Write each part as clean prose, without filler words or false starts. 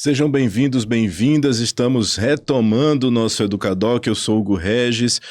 Sejam bem-vindos, bem-vindas. Estamos retomando o nosso Educadoc. Eu sou Hugo Regis.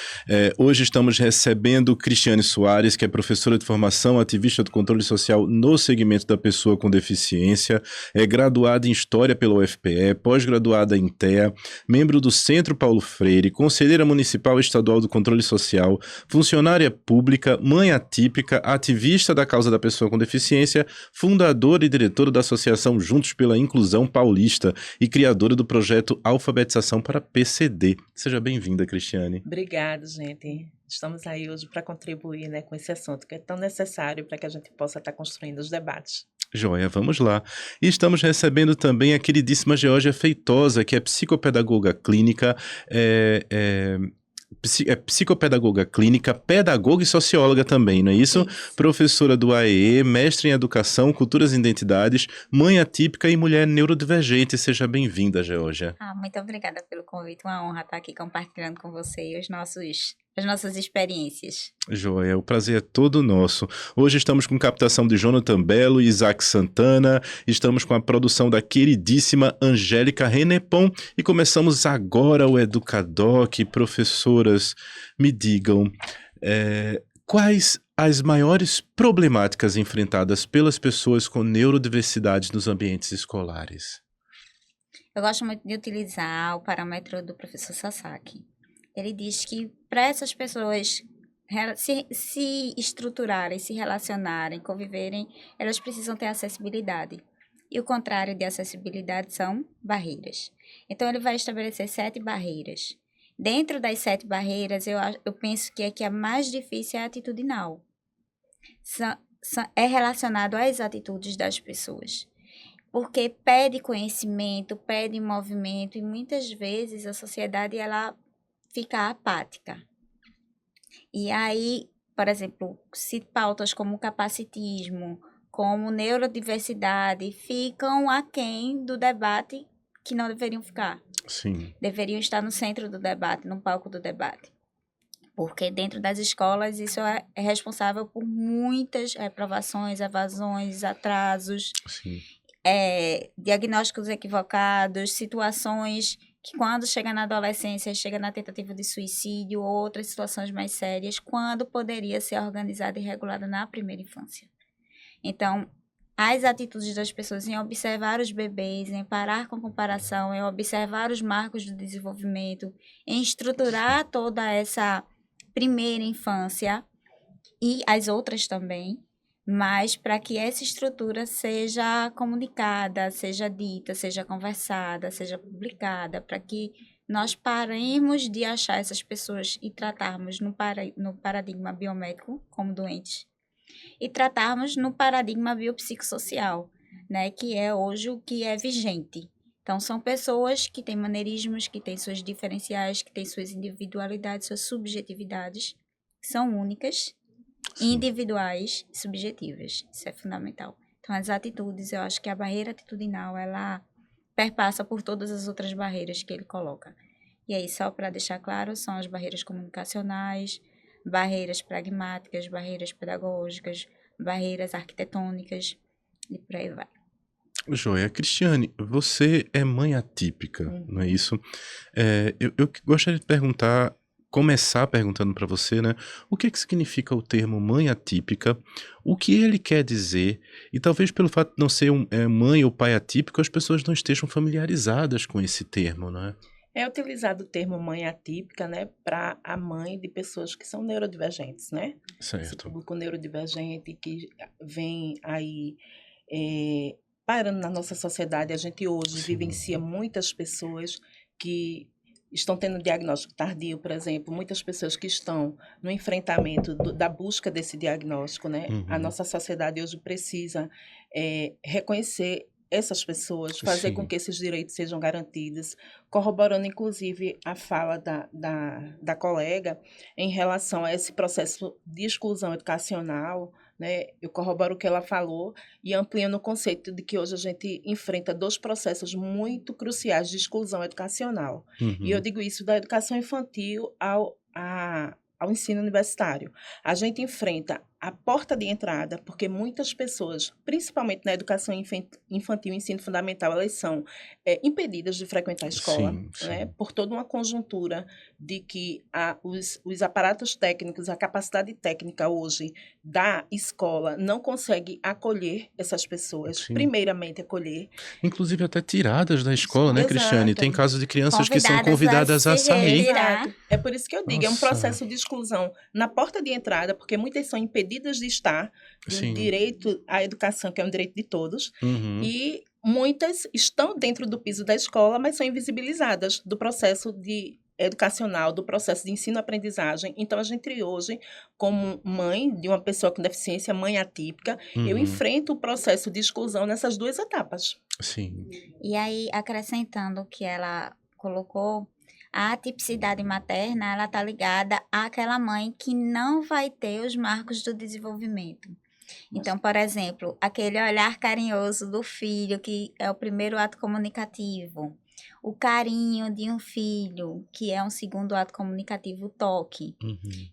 Hoje estamos recebendo Cristiane Soares, que é professora de formação, ativista do controle social no segmento da pessoa com deficiência, é graduada em História pela UFPE, pós-graduada em TEA, membro do Centro Paulo Freire, conselheira municipal e estadual do controle social, funcionária pública, mãe atípica, ativista da causa da pessoa com deficiência, fundadora e diretora da Associação Juntos pela Inclusão Paulista e criadora do projeto Alfabetização para PCD. Seja bem-vinda, Cristiane. Obrigada, gente. Estamos aí hoje para contribuir, né, com esse assunto que é tão necessário para que a gente possa estar construindo os debates. Joia, vamos lá. E estamos recebendo também a queridíssima Geórgia Feitosa, que é psicopedagoga clínica, psicopedagoga clínica, pedagoga e socióloga também, não é isso? Professora do AEE, mestre em educação, culturas e identidades, mãe atípica e mulher neurodivergente. Seja bem-vinda, Geórgia. Muito obrigada pelo convite, uma honra estar aqui compartilhando com você as nossas experiências. Joia, o prazer é todo nosso. Hoje estamos com captação de Jonathan Belo e Isaac Santana, estamos com a produção da queridíssima Angélica Renepon e começamos agora o Educadoc. Professoras, me digam, quais as maiores problemáticas enfrentadas pelas pessoas com neurodiversidade nos ambientes escolares? Eu gosto muito de utilizar o parâmetro do professor Sasaki. Ele diz que para essas pessoas se estruturarem, se relacionarem, conviverem, elas precisam ter acessibilidade. E o contrário de acessibilidade são barreiras. Então, ele vai estabelecer 7 barreiras. Dentro das 7 barreiras, eu penso que a mais difícil é a atitudinal. É relacionado às atitudes das pessoas. Porque pede conhecimento, pede movimento, e muitas vezes a sociedade ela fica apática. E aí, por exemplo, se pautas como capacitismo, como neurodiversidade, ficam aquém do debate que não deveriam ficar. Sim. Deveriam estar no centro do debate, no palco do debate. Porque dentro das escolas isso é responsável por muitas reprovações, evasões, atrasos, diagnósticos equivocados, situações que quando chega na adolescência, chega na tentativa de suicídio ou outras situações mais sérias, quando poderia ser organizada e regulada na primeira infância. Então, as atitudes das pessoas em observar os bebês, em parar com comparação, em observar os marcos do desenvolvimento, em estruturar toda essa primeira infância e as outras também, mas para que essa estrutura seja comunicada, seja dita, seja conversada, seja publicada, para que nós paremos de achar essas pessoas e tratarmos no paradigma biomédico como doentes e tratarmos no paradigma biopsicossocial, né, que é hoje o que é vigente. Então, são pessoas que têm maneirismos, que têm suas diferenciais, que têm suas individualidades, suas subjetividades, que são únicas, individuais e subjetivas. Isso é fundamental. Então, as atitudes, eu acho que a barreira atitudinal, ela perpassa por todas as outras barreiras que ele coloca. E aí, só para deixar claro, são as barreiras comunicacionais, barreiras pragmáticas, barreiras pedagógicas, barreiras arquitetônicas e por aí vai. Joia. Cristiane, você é mãe atípica, não é isso? Eu gostaria de começar perguntando para você, né? O que significa o termo mãe atípica? O que ele quer dizer? E talvez pelo fato de não ser mãe ou pai atípico, as pessoas não estejam familiarizadas com esse termo, não é? É utilizado o termo mãe atípica, né, para a mãe de pessoas que são neurodivergentes, né? Certo. Esse público neurodivergente que vem aí parando na nossa sociedade. A gente hoje vivencia muitas pessoas que estão tendo diagnóstico tardio, por exemplo, muitas pessoas que estão no enfrentamento da busca desse diagnóstico, né? A nossa sociedade hoje precisa reconhecer essas pessoas, fazer com que esses direitos sejam garantidos, corroborando, inclusive, a fala da colega em relação a esse processo de exclusão educacional, né? Eu corroboro o que ela falou e ampliando o conceito de que hoje a gente enfrenta 2 processos muito cruciais de exclusão educacional. E eu digo isso da educação infantil ao ensino universitário. A gente enfrenta a porta de entrada, porque muitas pessoas, principalmente na educação infantil e ensino fundamental, elas são impedidas de frequentar a escola, Sim, né, sim. por toda uma conjuntura de que os aparatos técnicos, a capacidade técnica hoje da escola não consegue acolher essas pessoas, Sim. primeiramente acolher. Inclusive até tiradas da escola, né, Cristiane? Tem Exato. casos de crianças que são Convidadas convidadas a a se sair. retirar. Exato. É por isso que eu digo, é um Nossa, processo de exclusão na porta de entrada, porque muitas são impedidas de estar do sim. direito à educação, que é um direito de todos, Uhum. e muitas estão dentro do piso da escola, mas são invisibilizadas do processo educacional, do processo de ensino-aprendizagem. Então, a gente hoje, como mãe de uma pessoa com deficiência, mãe atípica, eu Uhum. enfrento o processo de exclusão nessas duas etapas. Sim. E aí, acrescentando o que ela colocou, a atipicidade materna, ela está ligada àquela mãe que não vai ter os marcos do desenvolvimento. Então, por exemplo, aquele olhar carinhoso do filho, que é o primeiro ato comunicativo. O carinho de um filho, que é um segundo ato comunicativo, o toque. Uhum.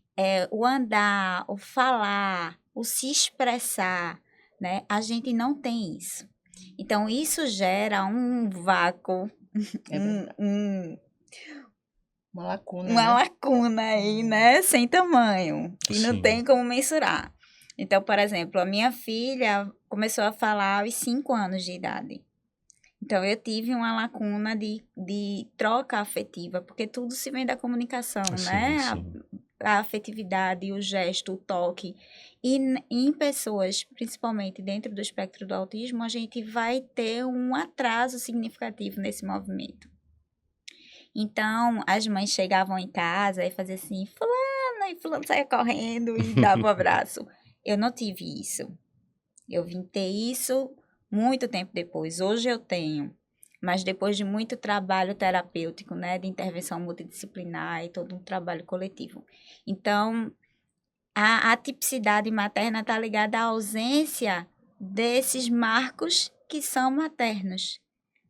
O andar, o falar, o se expressar, né? A gente não tem isso. Então, isso gera um vácuo, É verdade. Uma lacuna, uma né? lacuna aí, né? Sem tamanho, que não Sim. tem como mensurar. Então, por exemplo, a minha filha começou a falar aos 5 anos de idade. Então, eu tive uma lacuna de troca afetiva, porque tudo se vem da comunicação, né? Sim. A afetividade, o gesto, o toque. E em pessoas, principalmente dentro do espectro do autismo, a gente vai ter um atraso significativo nesse movimento. Então, as mães chegavam em casa e faziam assim, fulano, e fulano saia correndo e dava um abraço. Eu não tive isso. Eu vim ter isso muito tempo depois. Hoje eu tenho, mas depois de muito trabalho terapêutico, né, de intervenção multidisciplinar e todo um trabalho coletivo. Então, a atipicidade materna está ligada à ausência desses marcos que são maternos.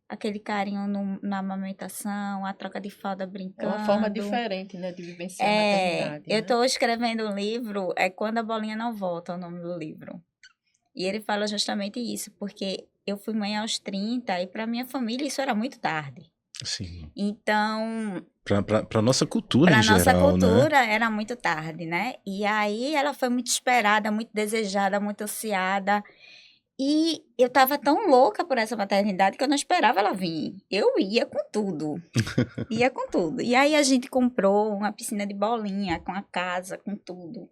Aquele carinho na amamentação, a troca de fralda É brincando. uma forma diferente, né, de vivenciar a maternidade. Eu né? estou escrevendo um livro, é Quando a Bolinha Não Volta, é o nome do livro. E ele fala justamente isso, porque eu fui mãe aos 30 e para minha família isso era muito tarde. Sim. Então, Pra nossa cultura para em nossa geral, né? cultura era muito tarde, né? E aí ela foi muito esperada, muito desejada, muito ansiada. E eu tava tão louca por essa maternidade que eu não esperava ela vir. Eu ia com tudo. Ia com tudo. E aí a gente comprou uma piscina de bolinha, com a casa, com tudo.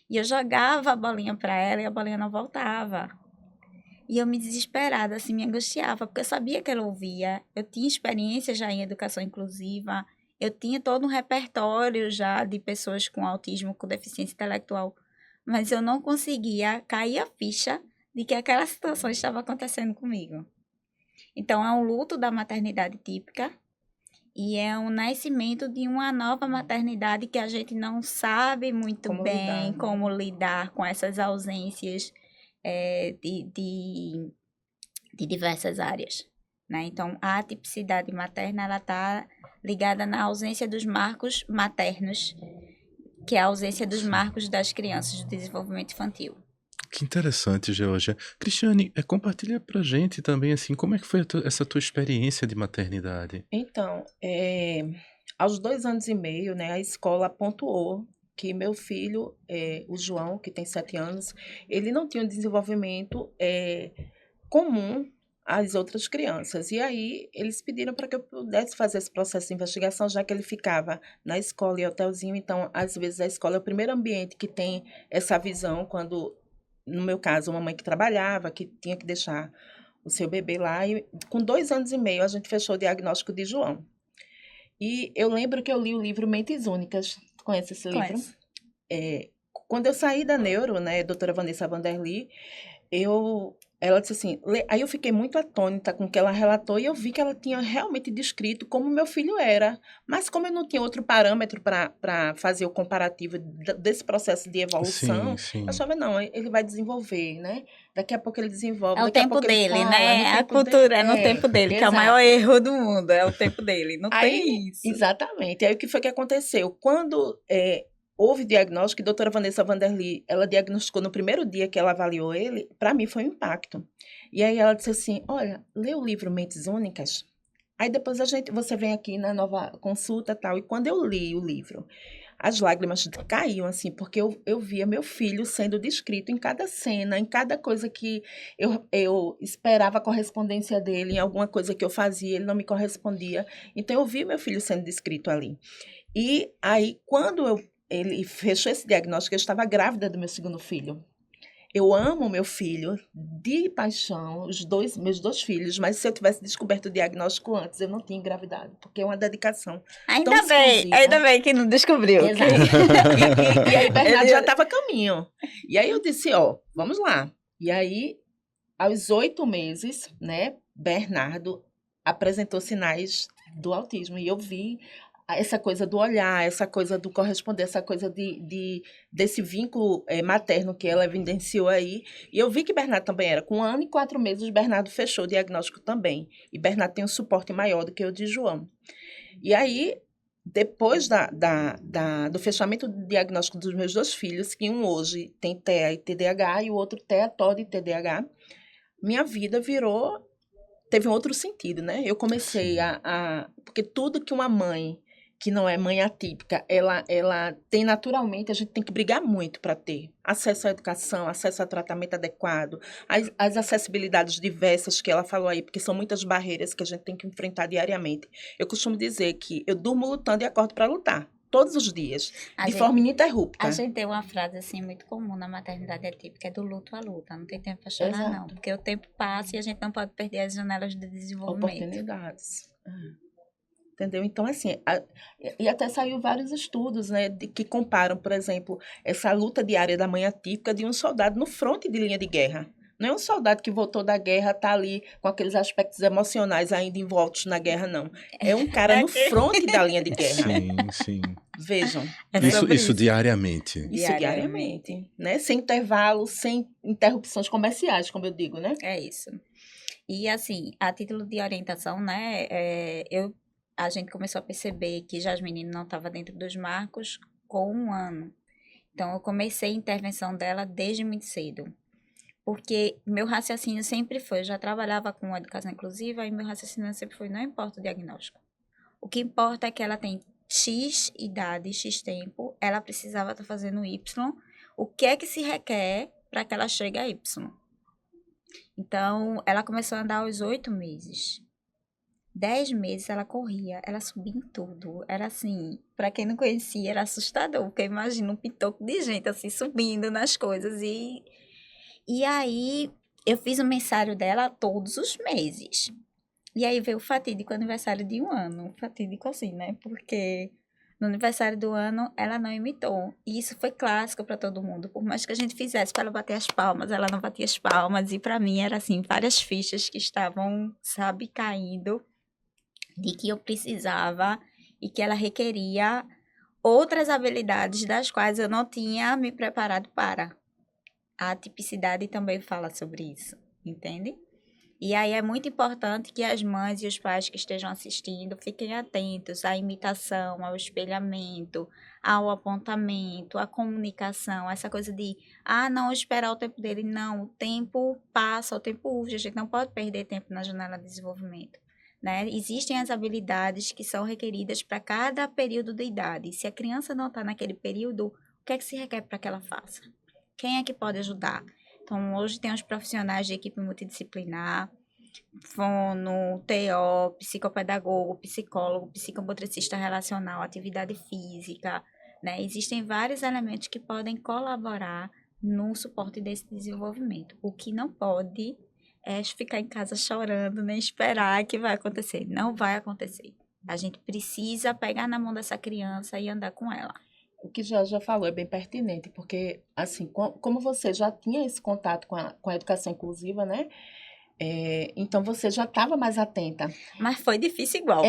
E eu jogava a bolinha para ela e a bolinha não voltava. E eu me desesperada, assim, me angustiava, porque eu sabia que ela ouvia. Eu tinha experiência já em educação inclusiva. Eu tinha todo um repertório já de pessoas com autismo, com deficiência intelectual. Mas eu não conseguia cair a ficha de que aquela situação estava acontecendo comigo. Então, é um luto da maternidade típica e é um nascimento de uma nova maternidade que a gente não sabe muito Como bem lidar, né? como lidar com essas ausências de diversas áreas. Né? Então, a atipicidade materna está ligada na ausência dos marcos maternos, que é a ausência dos marcos das crianças do desenvolvimento infantil. Que interessante, Georgia. Cristiane, compartilha pra gente também, assim, como é que foi essa tua experiência de maternidade? Então, aos 2 anos e meio, né, a escola pontuou que meu filho, o João, que tem 7 anos, ele não tinha um desenvolvimento comum às outras crianças. E aí, eles pediram para que eu pudesse fazer esse processo de investigação, já que ele ficava na escola e hotelzinho. Então, às vezes, a escola é o primeiro ambiente que tem essa visão, quando, no meu caso, uma mãe que trabalhava, que tinha que deixar o seu bebê lá. E com 2 anos e meio, a gente fechou o diagnóstico de João. E eu lembro que eu li o livro Mentes Únicas. Tu conhece esse livro? Conheço. Quando eu saí da Neuro, né, doutora Vanessa Vanderly, ela disse assim, aí eu fiquei muito atônita com o que ela relatou e eu vi que ela tinha realmente descrito como meu filho era. Mas como eu não tinha outro parâmetro para fazer o comparativo desse processo de evolução, Sim. eu achava, não, ele vai desenvolver, né? Daqui a pouco ele desenvolve, É o daqui a tempo pouco ele dele, fala, né? no A tempo cultura é no tempo dele, que é o exato. maior erro do mundo, é o tempo dele. Não Aí, tem isso. exatamente. Aí o que foi que aconteceu? Quando houve diagnóstico, e a doutora Vanessa Vanderly, ela diagnosticou no primeiro dia que ela avaliou ele, para mim foi um impacto. E aí ela disse assim, olha, lê o livro Mentes Únicas, aí depois você vem aqui na nova consulta e tal. E quando eu li o livro, as lágrimas caíam, assim, porque eu via meu filho sendo descrito em cada cena, em cada coisa que eu esperava a correspondência dele, em alguma coisa que eu fazia, ele não me correspondia. Então, eu vi meu filho sendo descrito ali. E aí, quando ele fechou esse diagnóstico, eu estava grávida do meu segundo filho. Eu amo meu filho de paixão, meus dois filhos, mas se eu tivesse descoberto o diagnóstico antes, eu não tinha engravidado, porque é uma dedicação tão exclusiva. Ainda bem que não descobriu. Exato. E aí Bernardo já estava a caminho. E aí eu disse, vamos lá. E aí, aos 8 meses, né, Bernardo apresentou sinais do autismo. E eu vi essa coisa do olhar, essa coisa do corresponder, essa coisa desse vínculo materno que ela evidenciou aí. E eu vi que Bernardo também era. Com 1 ano e 4 meses, Bernardo fechou o diagnóstico também. E Bernardo tem um suporte maior do que o de João. E aí, depois do fechamento do diagnóstico dos meus 2 filhos, que um hoje tem TEA e TDAH e o outro TEA, TOD e TDAH, minha vida teve um outro sentido, né? Eu comecei porque tudo que uma mãe que não é mãe atípica, ela tem naturalmente, a gente tem que brigar muito para ter acesso à educação, acesso a tratamento adequado, as acessibilidades diversas que ela falou aí, porque são muitas barreiras que a gente tem que enfrentar diariamente. Eu costumo dizer que eu durmo lutando e acordo para lutar, todos os dias, forma ininterrupta. A gente tem uma frase assim muito comum na maternidade atípica, é do luto à luta, não tem tempo para chorar. Exato. Não, porque o tempo passa e a gente não pode perder as janelas de desenvolvimento. Oportunidades. Entendeu? Então, assim, e até saiu vários estudos, né, que comparam, por exemplo, essa luta diária da mãe atípica de um soldado no fronte de linha de guerra. Não é um soldado que voltou da guerra, tá ali com aqueles aspectos emocionais ainda envoltos na guerra, não. É um cara no fronte da linha de guerra. Sim, sim. Vejam. Isso diariamente. Isso diariamente, né? Sem intervalo, sem interrupções comerciais, como eu digo, né? É isso. E, assim, a título de orientação, né, a gente começou a perceber que Jasmine não estava dentro dos marcos com 1 ano. Então, eu comecei a intervenção dela desde muito cedo. Porque meu raciocínio sempre foi, eu já trabalhava com educação inclusiva, e meu raciocínio sempre foi, não importa o diagnóstico. O que importa é que ela tem X idade, X tempo, ela precisava estar fazendo Y. O que é que se requer para que ela chegue a Y? Então, ela começou a andar aos 8 meses. 10 meses ela corria, ela subia em tudo. Era assim, para quem não conhecia, era assustador, porque imagina um pitoco de gente assim, subindo nas coisas. E aí, eu fiz o mensário dela todos os meses. E aí veio o fatídico aniversário de 1 ano. Fatídico assim, né? Porque no aniversário do ano, ela não imitou. E isso foi clássico para todo mundo. Por mais que a gente fizesse para ela bater as palmas, ela não batia as palmas. E para mim era assim, várias fichas que estavam, sabe, caindo, de que eu precisava e que ela requeria outras habilidades das quais eu não tinha me preparado para. A atipicidade também fala sobre isso, entende? E aí é muito importante que as mães e os pais que estejam assistindo fiquem atentos à imitação, ao espelhamento, ao apontamento, à comunicação, essa coisa de, não esperar o tempo dele. Não, o tempo passa, o tempo urge, a gente não pode perder tempo na janela de desenvolvimento. Né? Existem as habilidades que são requeridas para cada período de idade. Se a criança não está naquele período, o que é que se requer para que ela faça? Quem é que pode ajudar? Então, hoje tem os profissionais de equipe multidisciplinar, fono, TO, psicopedagogo, psicólogo, psicomotricista relacional, atividade física, né? Existem vários elementos que podem colaborar no suporte desse desenvolvimento. O que não pode é ficar em casa chorando, nem esperar que vai acontecer. Não vai acontecer. A gente precisa pegar na mão dessa criança e andar com ela. O que já falou é bem pertinente, porque, assim, como você já tinha esse contato com a educação inclusiva, né? Então, você já estava mais atenta. Mas foi difícil igual.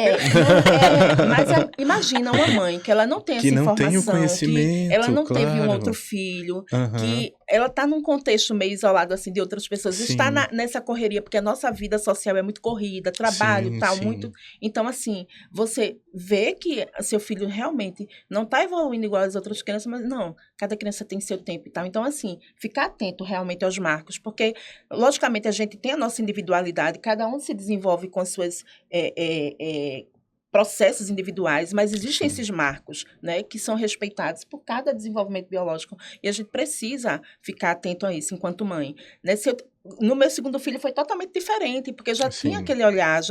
Mas imagina uma mãe que ela não tem essa informação, tem o conhecimento, que ela não teve um claro. outro filho, que ela está num contexto meio isolado, assim, de outras pessoas. Sim. Está nessa correria, porque a nossa vida social é muito corrida, trabalho, Sim, tal, sim. muito... Então, assim, você vê que seu filho realmente não está evoluindo igual as outras crianças, mas não, cada criança tem seu tempo e tal. Então, assim, ficar atento realmente aos marcos, porque, logicamente, a gente tem a nossa individualidade, cada um se desenvolve com as suas... processos individuais, mas existem Sim. esses marcos, né, que são respeitados por cada desenvolvimento biológico e a gente precisa ficar atento a isso enquanto mãe. Né? No meu segundo filho foi totalmente diferente, porque eu já tinha Sim. aquele olhar,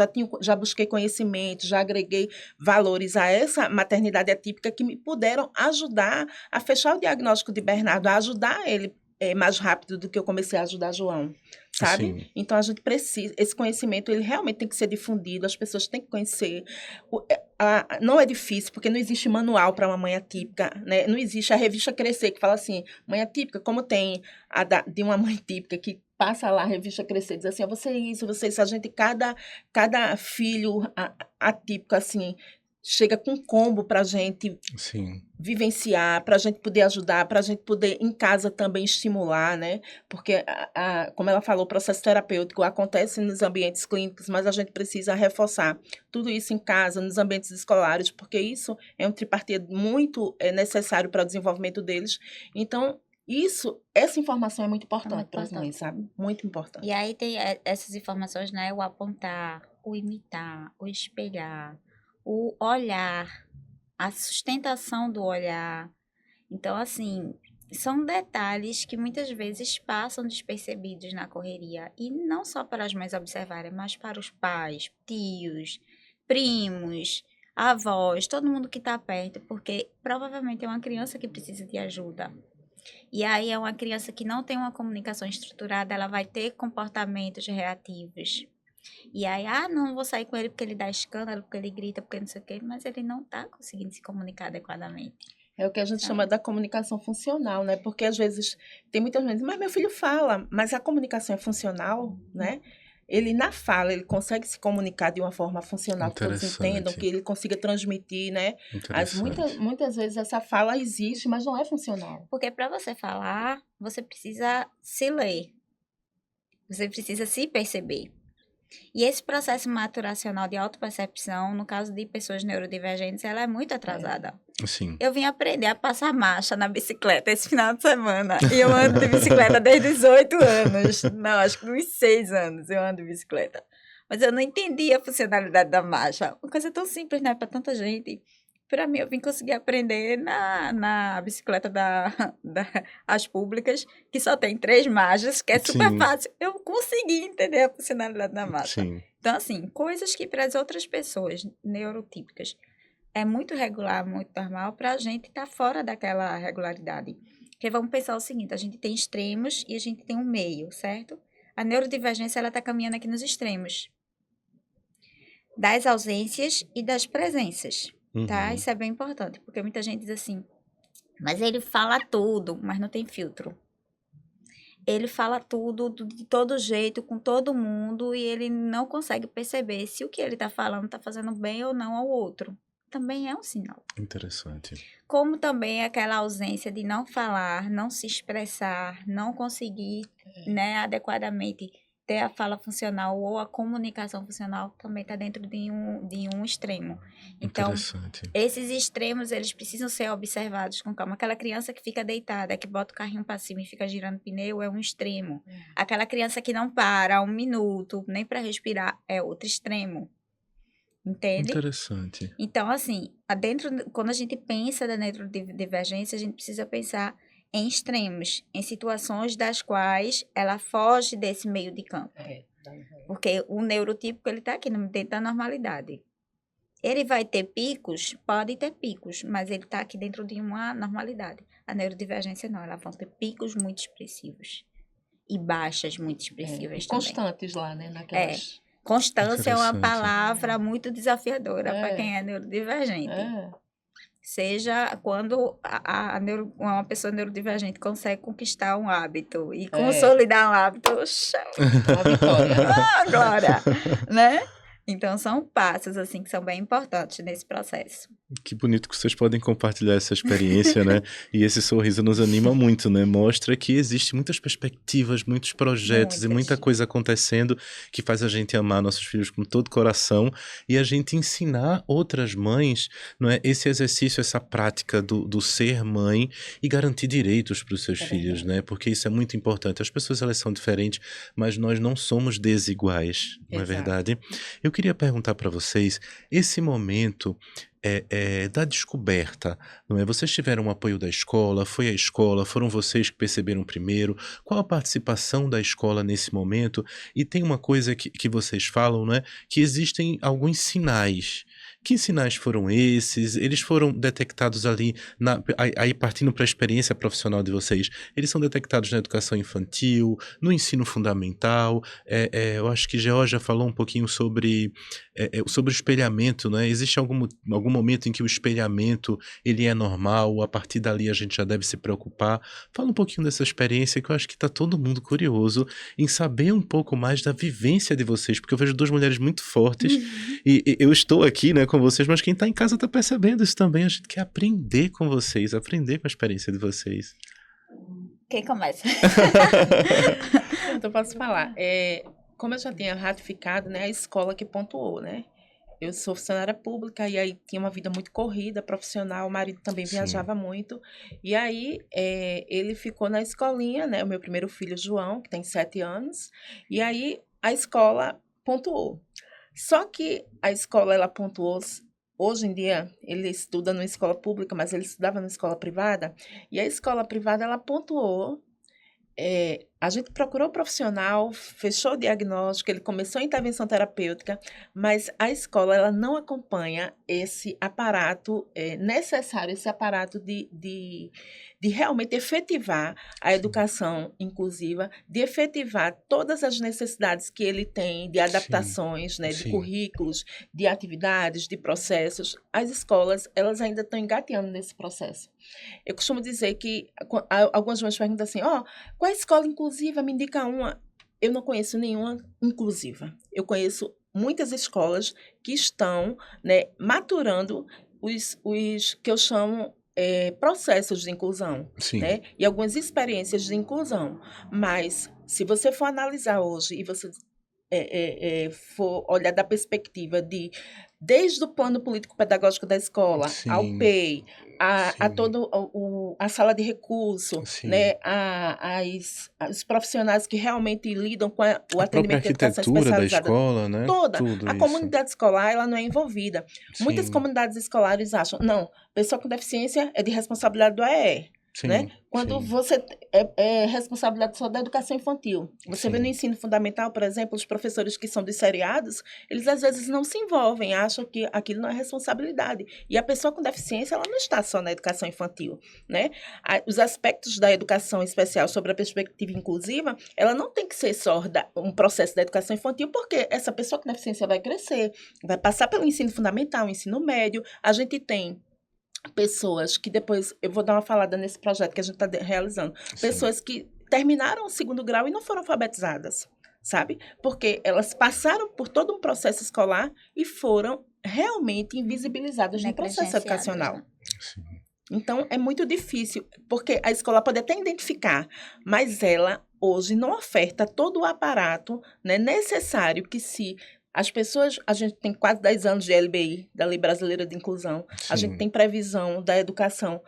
já busquei conhecimento, já agreguei valores a essa maternidade atípica que me puderam ajudar a fechar o diagnóstico de Bernardo, a ajudar ele mais rápido do que eu comecei a ajudar João, sabe? Sim. Então, a gente precisa, esse conhecimento, ele realmente tem que ser difundido, as pessoas têm que conhecer. Não é difícil, porque não existe manual para uma mãe atípica, né? Não existe a revista Crescer, que fala assim, mãe atípica, como tem de uma mãe típica que passa lá a revista Crescer, diz assim, você isso, a gente, cada filho atípico, assim, chega com um combo para a gente Sim. vivenciar, para a gente poder ajudar, para a gente poder em casa também estimular, né? Porque, como ela falou, o processo terapêutico acontece nos ambientes clínicos, mas a gente precisa reforçar tudo isso em casa, nos ambientes escolares, porque isso é um tripartite muito necessário para o desenvolvimento deles. Então, essa informação é muito importante para as mães, sabe? Muito importante. E aí tem essas informações, né? O apontar, o imitar, o espelhar, o olhar, a sustentação do olhar. Então, assim, são detalhes que muitas vezes passam despercebidos na correria. E não só para as mães observarem, mas para os pais, tios, primos, avós, todo mundo que está perto, porque provavelmente é uma criança que precisa de ajuda. E aí é uma criança que não tem uma comunicação estruturada, ela vai ter comportamentos reativos. E aí, não vou sair com ele porque ele dá escândalo, porque ele grita, porque não sei o quê, mas ele não está conseguindo se comunicar adequadamente. É o que a gente chama da comunicação funcional, né? Porque às vezes tem muitas vezes, mas meu filho fala, mas a comunicação é funcional, né? Ele na fala, ele consegue se comunicar de uma forma funcional, que todos entendam, que ele consiga transmitir, né? Muitas vezes essa fala existe, mas não é funcional. Porque para você falar, você precisa se ler. Você precisa se perceber. E esse processo maturacional de autopercepção, no caso de pessoas neurodivergentes, ela é muito atrasada. Sim. Eu vim aprender a passar marcha na bicicleta esse final de semana. E eu ando de bicicleta desde os 8 anos. Não, acho que uns 6 anos eu ando de bicicleta. Mas eu não entendi a funcionalidade da marcha. Uma coisa tão simples, né, para tanta gente. Para mim, eu vim conseguir aprender na bicicleta das públicas, que só tem 3 marchas, que é super fácil. Eu consegui entender a funcionalidade da marcha. Sim. Então, assim, coisas que para as outras pessoas neurotípicas é muito regular, muito normal, para a gente tá fora daquela regularidade. Porque vamos pensar o seguinte, a gente tem extremos e a gente tem um meio, certo? A neurodivergência, ela está caminhando aqui nos extremos. Das ausências e das presenças. Tá? Isso é bem importante, porque muita gente diz assim, mas ele fala tudo, mas não tem filtro. Ele fala tudo de todo jeito, com todo mundo, e ele não consegue perceber se o que ele está falando está fazendo bem ou não ao outro. Também é um sinal. Interessante. Como também aquela ausência de não falar, não se expressar, não conseguir, né, adequadamente ter a fala funcional ou a comunicação funcional também está dentro de um extremo. Então, esses extremos, eles precisam ser observados com calma. Aquela criança que fica deitada, que bota o carrinho para cima e fica girando pneu, é um extremo. Aquela criança que não para 1 minuto, nem para respirar, é outro extremo. Entende? Interessante. Então, assim, quando a gente pensa da neurodivergência, a gente precisa pensar em extremos, em situações das quais ela foge desse meio de campo. Porque o neurotípico, ele está aqui dentro da normalidade. Ele vai ter picos? Pode ter picos, mas ele está aqui dentro de uma normalidade. A neurodivergência não, ela vai ter picos muito expressivos e baixas muito expressivas também. Constantes lá, né? Naquelas... Constância é uma palavra muito desafiadora para quem é neurodivergente. Seja quando uma pessoa neurodivergente consegue conquistar um hábito e consolidar um hábito, uma vitória. Glória, né? Então, são passos, assim, que são bem importantes nesse processo. Que bonito que vocês podem compartilhar essa experiência, né? E esse sorriso nos anima muito, né? Mostra que existe muitas perspectivas, muitos projetos e muita Muitas. coisa acontecendo que faz a gente amar nossos filhos com todo o coração e a gente ensinar outras mães, não é? Esse exercício, essa prática do ser mãe e garantir direitos para os seus filhos, né? Porque isso é muito importante. As pessoas, elas são diferentes, mas nós não somos desiguais, não é Exato. verdade? Eu queria perguntar para vocês, esse momento da descoberta, não é? Vocês tiveram o apoio da escola, foi a escola, foram vocês que perceberam primeiro? Qual a participação da escola nesse momento? E tem uma coisa que vocês falam, não é? Que existem alguns sinais. Que sinais foram esses? Eles foram detectados ali, aí partindo para a experiência profissional de vocês, eles são detectados na educação infantil, no ensino fundamental, eu acho que Georgia falou um pouquinho sobre o espelhamento, né? Existe algum momento em que o espelhamento ele é normal, a partir dali a gente já deve se preocupar? Fala um pouquinho dessa experiência que eu acho que está todo mundo curioso em saber um pouco mais da vivência de vocês, porque eu vejo duas mulheres muito fortes e eu estou aqui, né, com vocês, mas quem está em casa está percebendo isso também. A gente quer aprender com vocês, aprender com a experiência de vocês. Quem começa? Então, eu posso falar. Como eu já tinha ratificado, né, a escola que pontuou, né? Eu sou funcionária pública e aí tinha uma vida muito corrida, profissional, o marido também Sim. viajava muito. E aí ele ficou na escolinha, né? O meu primeiro filho, João, que tem 7 anos. E aí a escola pontuou. Só que a escola, ela pontuou. Hoje em dia, ele estuda numa escola pública, mas ele estudava numa escola privada. E a escola privada, ela pontuou. A gente procurou o profissional, fechou o diagnóstico, ele começou a intervenção terapêutica, mas a escola ela não acompanha esse aparato necessário, esse aparato de realmente efetivar a educação inclusiva, de efetivar todas as necessidades que ele tem de adaptações, né, de sim. currículos, de atividades, de processos. As escolas, elas ainda estão engateando nesse processo. Eu costumo dizer que algumas mães perguntam assim, qual é a escola inclusiva? Me indica uma. Eu não conheço nenhuma inclusiva. Eu conheço muitas escolas que estão, né, maturando os que eu chamo processos de inclusão, Sim. né? E algumas experiências de inclusão. Mas, se você for analisar hoje e você for olhar da perspectiva desde o plano político-pedagógico da escola, ao Sim. PEI, a Sim. toda a sala de recurso, Sim. né, os profissionais que realmente lidam com o A própria atendimento de educação arquitetura da especializada, escola, né? toda Tudo a isso. comunidade escolar ela não é envolvida. Muitas Sim. comunidades escolares acham, não, pessoa com deficiência é de responsabilidade do AEE. Sim, Né? Quando sim. você é responsabilidade só da educação infantil. Você Sim. vê no ensino fundamental, por exemplo, os professores que são dos seriados, eles às vezes não se envolvem, acham que aquilo não é responsabilidade. E a pessoa com deficiência, ela não está só na educação infantil, né? Os aspectos da educação especial sobre a perspectiva inclusiva, ela não tem que ser só um processo da educação infantil, porque essa pessoa com deficiência vai crescer, vai passar pelo ensino fundamental, ensino médio. A gente tem pessoas que depois, eu vou dar uma falada nesse projeto que a gente está realizando, pessoas que terminaram o 2º grau e não foram alfabetizadas, sabe? Porque elas passaram por todo um processo escolar e foram realmente invisibilizadas no processo educacional. Né? Sim. Então, é muito difícil, porque a escola pode até identificar, mas ela hoje não oferta todo o aparato, né, necessário que se as pessoas, a gente tem quase 10 anos de LBI, da Lei Brasileira de Inclusão, a gente tem previsão da educação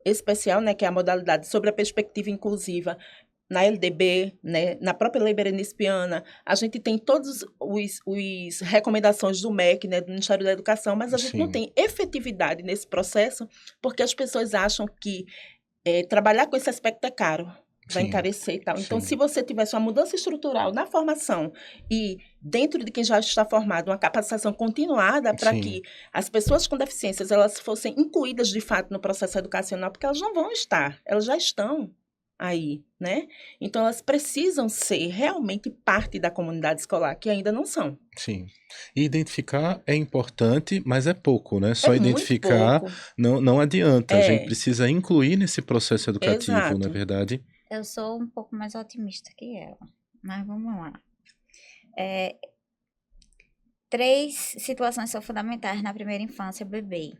especial, né, que é a modalidade sobre a perspectiva inclusiva, na LDB, né, na própria Lei Berenice Piana, a gente tem todas as recomendações do MEC, né, do Ministério da Educação, mas a gente não tem efetividade nesse processo, porque as pessoas acham que trabalhar com esse aspecto é caro. Vai encarecer e tal. Então, se você tivesse uma mudança estrutural na formação e dentro de quem já está formado, uma capacitação continuada para que as pessoas com deficiências elas fossem incluídas de fato no processo educacional, porque elas não vão estar, elas já estão aí, né? Então, elas precisam ser realmente parte da comunidade escolar, que ainda não são. Sim. E identificar é importante, mas é pouco, né? Só muito identificar pouco. não adianta. A gente precisa incluir nesse processo educativo, Exato. não é verdade? Eu sou um pouco mais otimista que ela, mas vamos lá. 3 situações são fundamentais na primeira infância, bebê,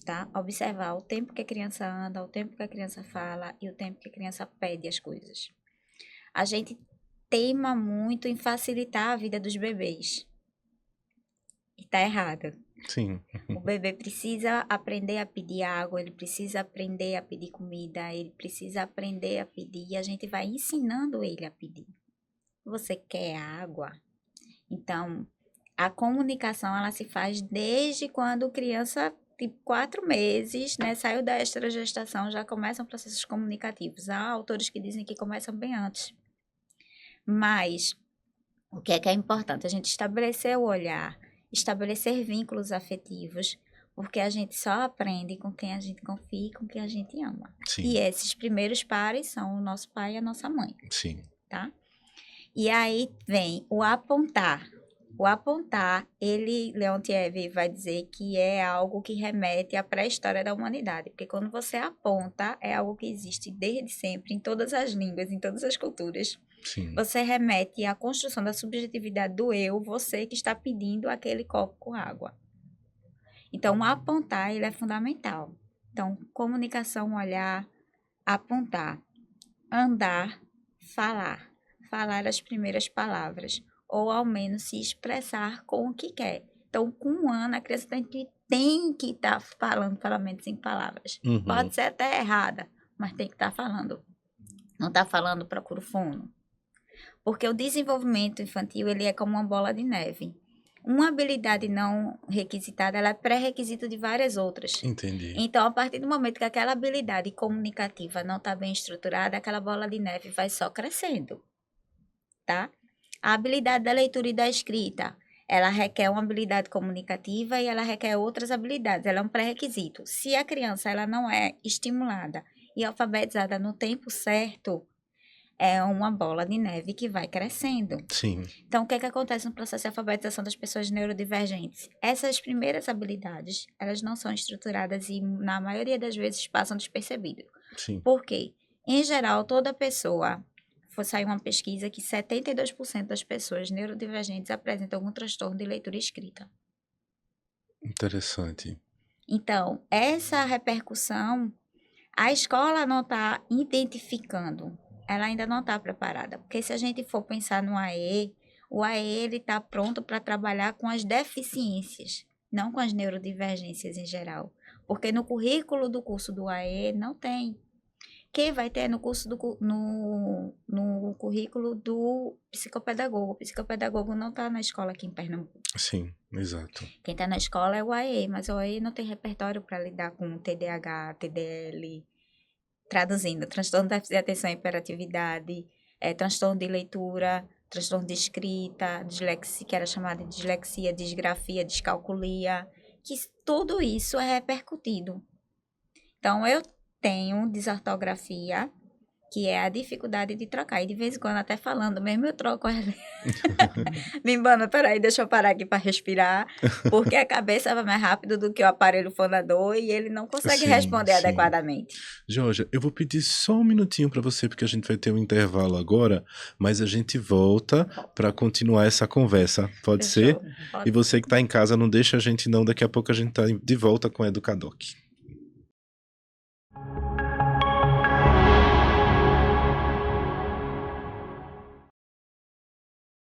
tá? Observar o tempo que a criança anda, o tempo que a criança fala e o tempo que a criança pede as coisas. A gente teima muito em facilitar a vida dos bebês. E tá errado. Sim. O bebê precisa aprender a pedir água, ele precisa aprender a pedir comida, ele precisa aprender a pedir e a gente vai ensinando ele a pedir. Você quer água? Então, a comunicação, ela se faz desde quando criança, tipo 4 meses, né? Saiu da estrogestação, já começam processos comunicativos. Há autores que dizem que começam bem antes. Mas, o que é importante? A gente estabelecer o olhar, estabelecer vínculos afetivos, porque a gente só aprende com quem a gente confia e com quem a gente ama. Sim. E esses primeiros pares são o nosso pai e a nossa mãe, Sim. tá? E aí vem o apontar. O apontar, Leontiev vai dizer que é algo que remete à pré-história da humanidade. Porque quando você aponta, é algo que existe desde sempre, em todas as línguas, em todas as culturas. Sim. Você remete à construção da subjetividade do eu, você que está pedindo aquele copo com água. Então, o apontar, ele é fundamental. Então, comunicação, olhar, apontar, andar, falar. Falar as primeiras palavras. Ou ao menos se expressar com o que quer. Então, com 1 ano, a criança tem que estar falando pelo menos 5 palavras. Uhum. Pode ser até errada, mas tem que estar falando. Não está falando, procura o fono. Porque o desenvolvimento infantil, ele é como uma bola de neve. Uma habilidade não requisitada, ela é pré-requisito de várias outras. Entendi. Então, a partir do momento que aquela habilidade comunicativa não está bem estruturada, aquela bola de neve vai só crescendo, tá? A habilidade da leitura e da escrita, ela requer uma habilidade comunicativa e ela requer outras habilidades, ela é um pré-requisito. Se a criança ela não é estimulada e alfabetizada no tempo certo, é uma bola de neve que vai crescendo. Sim. Então, o que acontece no processo de alfabetização das pessoas neurodivergentes? Essas primeiras habilidades, elas não são estruturadas e, na maioria das vezes, passam despercebidas. Sim. Por quê? Em geral, toda pessoa... Saiu uma pesquisa que 72% das pessoas neurodivergentes apresentam algum transtorno de leitura e escrita. Interessante. Então, essa repercussão, a escola não está identificando, ela ainda não está preparada. Porque se a gente for pensar no AE, o AE está pronto para trabalhar com as deficiências, não com as neurodivergências em geral. Porque no currículo do curso do AE não tem. Que vai ter no curso no currículo do psicopedagogo. O psicopedagogo não está na escola aqui em Pernambuco. Sim, exato. Quem está na escola é o AE, mas o AE não tem repertório para lidar com TDAH, TDL, traduzindo, transtorno de déficit de atenção e hiperatividade, transtorno de leitura, transtorno de escrita, dislexia, que era chamada de dislexia, disgrafia, descalculia, que tudo isso é repercutido. Então, eu tenho desortografia, que é a dificuldade de trocar. E de vez em quando, até falando mesmo, eu troco ela. Mimbana, peraí, deixa eu parar aqui para respirar, porque a cabeça vai mais rápido do que o aparelho fonador e ele não consegue responder adequadamente. Georgia, eu vou pedir só um minutinho para você, porque a gente vai ter um intervalo agora, mas a gente volta para continuar essa conversa. Pode ser? Pode. E você que está em casa, não deixa a gente não, daqui a pouco a gente está de volta com a Educadoc.